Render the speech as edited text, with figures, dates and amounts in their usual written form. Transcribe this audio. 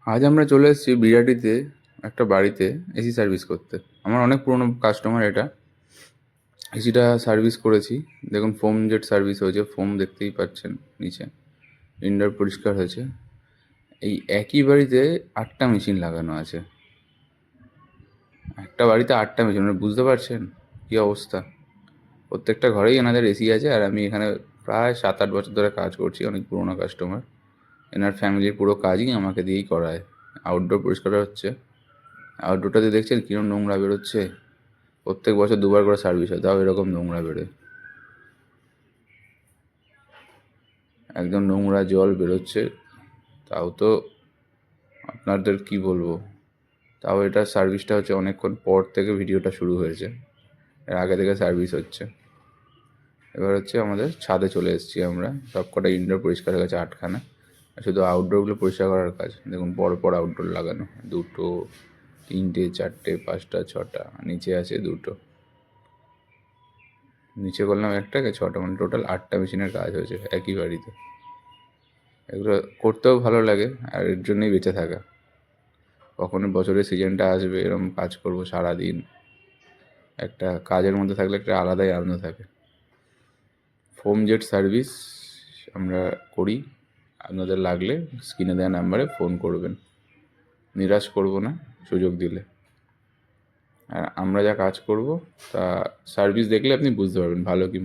আজ আমরা চলে এসেছি বিরাটিতে একটা বাড়িতে এসি সার্ভিস করতে। আমার অনেক পুরনো কাস্টমার এটা। এসিটা সার্ভিস করেছি। দেখুন ফোম জেট সার্ভিস হয়েছে, ফোম দেখতেই পাচ্ছেন নিচে। ইনডোর পরিষ্কার হয়েছে। এই একই বাড়িতে 8টা মেশিন লাগানো আছে। একটা বাড়িতে 8টা মেশিন, মানে বুঝতে পারছেন কী অবস্থা। প্রত্যেকটা ঘরেই এনাদের এসি আছে, আর আমি এখানে প্রায় 7-8 বছর ধরে কাজ করছি। অনেক পুরোনো কাস্টমার। এনার ফ্যামিলির পুরো কাজই আমাকে দিয়েই করায়। আউটডোর পরিষ্কার হচ্ছে। আউটডোরটাতে দেখছেন কিরম নোংরা বেরোচ্ছে। প্রত্যেক বছর 2বার করে সার্ভিস হয়, তাও এরকম নোংরা বেরোয়। একদম নোংরা জল বেরোচ্ছে। তাও তো আপনাদের কি বলবো, তাও এটা সার্ভিসটা হচ্ছে অনেকক্ষণ পর থেকে ভিডিওটা শুরু হয়েছে, এর আগে থেকে সার্ভিস হচ্ছে। এবার হচ্ছে আমাদের ছাদে চলে এসেছি আমরা। সব কটা ইনডোর পরিষ্কার হয়ে গেছে 8খানা, আর শুধু আউটডোরগুলো পরিষ্কার করার কাজ। দেখুন পর পর আউটডোর লাগানো, 2টো, 3টে, 4টে, 5টা, 6টা। নিচে আছে 2টো, নিচে করলাম 1টাকে 6টা, মানে টোটাল 8টা মেশিনের কাজ হয়েছে একই বাড়িতে। এগুলো করতেও ভালো লাগে, আর এর জন্যই বেঁচে থাকা। কখনো বছরের সিজনটা আসবে এরকম কাজ করব সারাদিন। একটা কাজের মধ্যে থাকলে একটা আলাদাই আনন্দ থাকে। ফোম জেট সার্ভিস আমরা করি। আপনাদের লাগলে স্ক্রিনে দেওয়া নাম্বারে ফোন করবেন, নিরাশ করব না সুযোগ দিলে। আর আমরা যা কাজ করব তা সার্ভিস দেখলে আপনি বুঝতে পারবেন ভালো কি